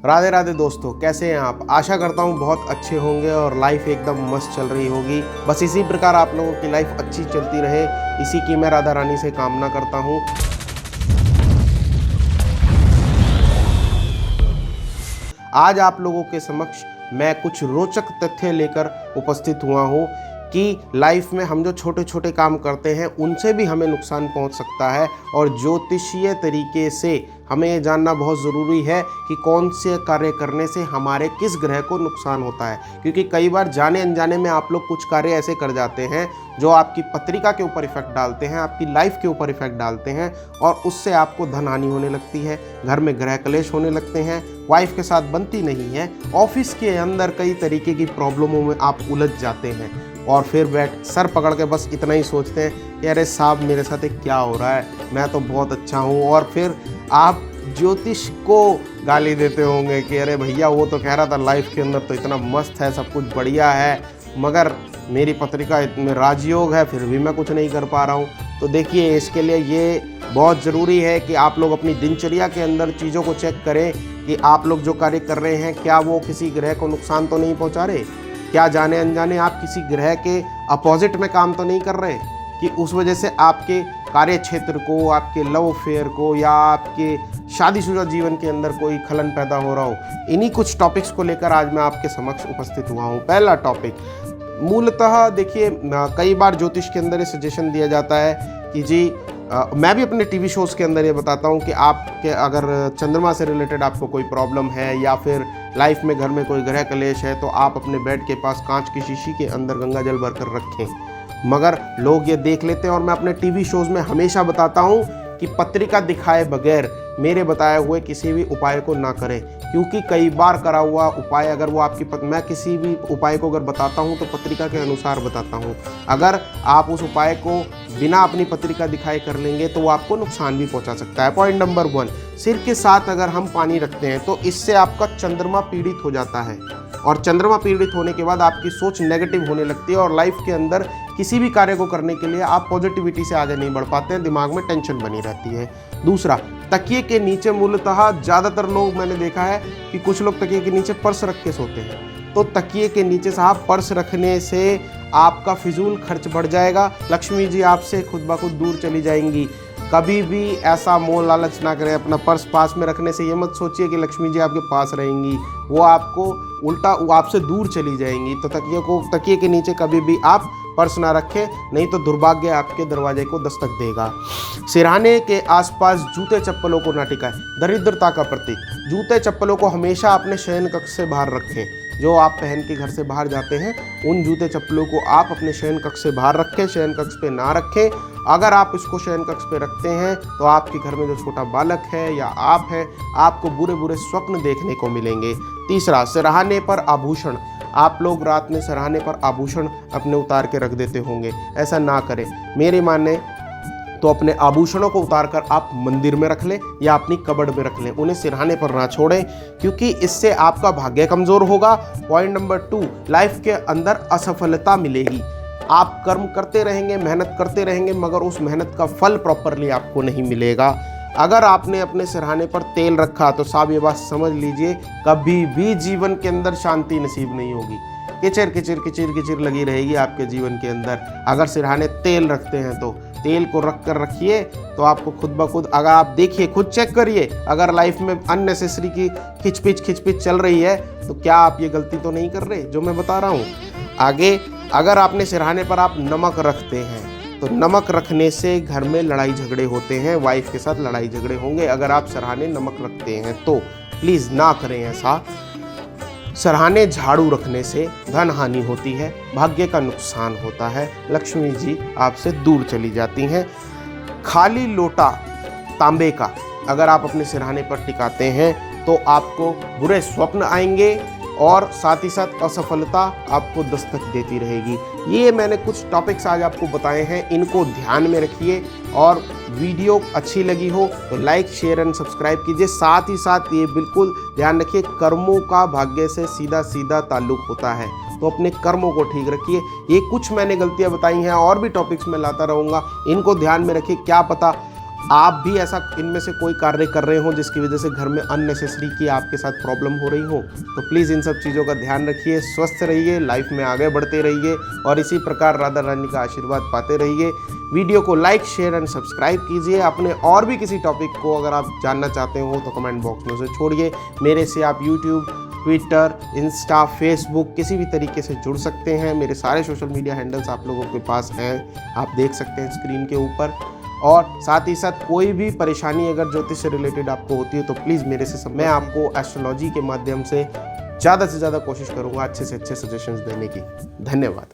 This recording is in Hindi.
राधे राधे दोस्तों, कैसे हैं आप। आशा करता हूँ बहुत अच्छे होंगे और लाइफ एकदम मस्त चल रही होगी। बस इसी प्रकार आप लोगों की लाइफ अच्छी चलती रहे, इसी की मैं राधा रानी से कामना करता हूँ। आज आप लोगों के समक्ष मैं कुछ रोचक तथ्य लेकर उपस्थित हुआ हूँ कि लाइफ में हम जो छोटे छोटे काम करते हैं उनसे भी हमें नुकसान पहुंच सकता है, और ज्योतिषीय तरीके से हमें ये जानना बहुत ज़रूरी है कि कौन से कार्य करने से हमारे किस ग्रह को नुकसान होता है। क्योंकि कई बार जाने अनजाने में आप लोग कुछ कार्य ऐसे कर जाते हैं जो आपकी पत्रिका के ऊपर इफेक्ट डालते हैं, आपकी लाइफ के ऊपर इफेक्ट डालते हैं, और उससे आपको धन हानि होने लगती है, घर में ग्रह क्लेश होने लगते हैं, वाइफ के साथ बनती नहीं है, ऑफिस के अंदर कई तरीके की प्रॉब्लमों में आप उलझ जाते हैं, और फिर बैठ सर पकड़ के बस इतना ही सोचते हैं कि अरे साहब मेरे साथ ये क्या हो रहा है, मैं तो बहुत अच्छा हूँ। और फिर आप ज्योतिष को गाली देते होंगे कि अरे भैया वो तो कह रहा था लाइफ के अंदर तो इतना मस्त है, सब कुछ बढ़िया है, मगर मेरी पत्रिका में राजयोग है, फिर भी मैं कुछ नहीं कर पा रहा हूँ। तो देखिए, इसके लिए ये बहुत ज़रूरी है कि आप लोग अपनी दिनचर्या के अंदर चीज़ों को चेक करें कि आप लोग जो कार्य कर रहे हैं क्या वो किसी ग्रह को नुकसान तो नहीं पहुँचा रहे, क्या जाने अनजाने आप किसी ग्रह के अपोजिट में काम तो नहीं कर रहे कि उस वजह से आपके कार्य क्षेत्र को, आपके लव अफेयर को, या आपके शादीशुदा जीवन के अंदर कोई खलन पैदा हो रहा हो। इन्हीं कुछ टॉपिक्स को लेकर आज मैं आपके समक्ष उपस्थित हुआ हूँ। पहला टॉपिक, मूलतः देखिए, कई बार ज्योतिष के अंदर ये सजेशन दिया जाता है कि जी मैं भी अपने टीवी शोज़ के अंदर ये बताता हूँ कि आपके अगर चंद्रमा से रिलेटेड आपको कोई प्रॉब्लम है या फिर लाइफ में घर में कोई ग्रह क्लेश है तो आप अपने बेड के पास कांच की शीशी के अंदर गंगा जल भरकर रखें। मगर लोग ये देख लेते हैं, और मैं अपने टीवी शोज़ में हमेशा बताता हूँ कि पत्रिका दिखाए बगैर मेरे बताए हुए किसी भी उपाय को ना करें, क्योंकि कई बार करा हुआ उपाय अगर वो आपकी मैं किसी भी उपाय को अगर बताता हूँ तो पत्रिका के अनुसार बताता हूँ। अगर आप उस उपाय को बिना अपनी पत्रिका दिखाए कर लेंगे तो वो आपको नुकसान भी पहुँचा सकता है। पॉइंट नंबर 1, सिर के साथ अगर हम पानी रखते हैं तो इससे आपका चंद्रमा पीड़ित हो जाता है, और चंद्रमा पीड़ित होने के बाद आपकी सोच नेगेटिव होने लगती है, और लाइफ के अंदर किसी भी कार्य को करने के लिए आप पॉजिटिविटी से आगे नहीं बढ़ पाते हैं, दिमाग में टेंशन बनी रहती है। दूसरा, तकिए के नीचे मूलतः ज़्यादातर लोग मैंने देखा है कि कुछ लोग तकिए के नीचे पर्स रख के सोते हैं। तो तकिए के नीचे साहब पर्स रखने से आपका फिजूल खर्च बढ़ जाएगा, लक्ष्मी जी आपसे खुद ब खुद दूर चली जाएंगी। कभी भी ऐसा मोह लालच ना करें। अपना पर्स पास में रखने से ये मत सोचिए कि लक्ष्मी जी आपके पास रहेंगी, वो आपको उल्टा आपसे दूर चली जाएंगी। तो तकिए के नीचे कभी भी आप पर्स ना रखें, नहीं तो दुर्भाग्य आपके दरवाजे को दस्तक देगा। सिरहाने के आसपास जूते चप्पलों को ना टिकाएं, दरिद्रता का प्रतीक। जूते चप्पलों को हमेशा अपने शयन कक्ष से बाहर रखें। जो आप पहन के घर से बाहर जाते हैं उन जूते चप्पलों को आप अपने शयन कक्ष से बाहर रखें, शयन कक्ष पे ना रखें। अगर आप इसको शयन कक्ष पे रखते हैं तो आपके घर में जो छोटा बालक है या आप हैं, आपको बुरे बुरे स्वप्न देखने को मिलेंगे। तीसरा, सिरहाने पर आभूषण। आप लोग रात में सिरहाने पर आभूषण अपने उतार के रख देते होंगे, ऐसा ना करें। मेरे मानने तो अपने आभूषणों को उतारकर आप मंदिर में रख लें या अपनी कबर्ड में रख लें, उन्हें सिरहाने पर ना छोड़ें, क्योंकि इससे आपका भाग्य कमज़ोर होगा। पॉइंट नंबर 2, लाइफ के अंदर असफलता मिलेगी। आप कर्म करते रहेंगे, मेहनत करते रहेंगे, मगर उस मेहनत का फल प्रॉपरली आपको नहीं मिलेगा। अगर आपने अपने सिरहाने पर तेल रखा तो साहब ये बात समझ लीजिए, कभी भी जीवन के अंदर शांति नसीब नहीं होगी। किचिर किचिर किचिर किचिर लगी रहेगी आपके जीवन के अंदर। अगर सिरहाने तेल रखते हैं तो तेल को रख कर रखिए, तो आपको खुद ब खुद, अगर आप देखिए, खुद चेक करिए, अगर लाइफ में अननेसेसरी की खिचपिच चल रही है तो क्या आप ये गलती तो नहीं कर रहे जो मैं बता रहा हूँ। आगे, अगर आपने सिरहाने पर आप नमक रखते हैं तो नमक रखने से घर में लड़ाई झगड़े होते हैं, वाइफ के साथ लड़ाई झगड़े होंगे अगर आप सिरहाने नमक रखते हैं तो प्लीज़ ना करें ऐसा। सिरहाने झाड़ू रखने से धन हानि होती है, भाग्य का नुकसान होता है, लक्ष्मी जी आपसे दूर चली जाती हैं। खाली लोटा तांबे का अगर आप अपने सिरहाने पर टिकाते हैं तो आपको बुरे स्वप्न आएंगे, और साथ ही साथ असफलता आपको दस्तक देती रहेगी। ये मैंने कुछ टॉपिक्स आज आपको बताए हैं, इनको ध्यान में रखिए, और वीडियो अच्छी लगी हो तो लाइक, शेयर एंड सब्सक्राइब कीजिए। साथ ही साथ ये बिल्कुल ध्यान रखिए, कर्मों का भाग्य से सीधा सीधा ताल्लुक होता है, तो अपने कर्मों को ठीक रखिए। ये कुछ मैंने गलतियाँ बताई हैं, और भी टॉपिक्स में लाता रहूँगा, इनको ध्यान में रखिए। क्या पता आप भी ऐसा इनमें से कोई कार्य कर रहे हो जिसकी वजह से घर में अननेसेसरी की आपके साथ प्रॉब्लम हो रही हो, तो प्लीज़ इन सब चीज़ों का ध्यान रखिए, स्वस्थ रहिए, लाइफ में आगे बढ़ते रहिए और इसी प्रकार राधा रानी का आशीर्वाद पाते रहिए। वीडियो को लाइक, शेयर एंड सब्सक्राइब कीजिए। अपने और भी किसी टॉपिक को अगर आप जानना चाहते हो तो कमेंट बॉक्स में उसे छोड़िए। मेरे से आप यूट्यूब, ट्विटर, इंस्टा, फेसबुक किसी भी तरीके से जुड़ सकते हैं। मेरे सारे सोशल मीडिया हैंडल्स आप लोगों के पास हैं, आप देख सकते हैं स्क्रीन के ऊपर। और साथ ही साथ कोई भी परेशानी अगर ज्योतिष से रिलेटेड आपको होती है तो प्लीज़ मेरे से मैं आपको एस्ट्रोलॉजी के माध्यम से ज़्यादा कोशिश करूँगा अच्छे से अच्छे सजेशंस देने की। धन्यवाद।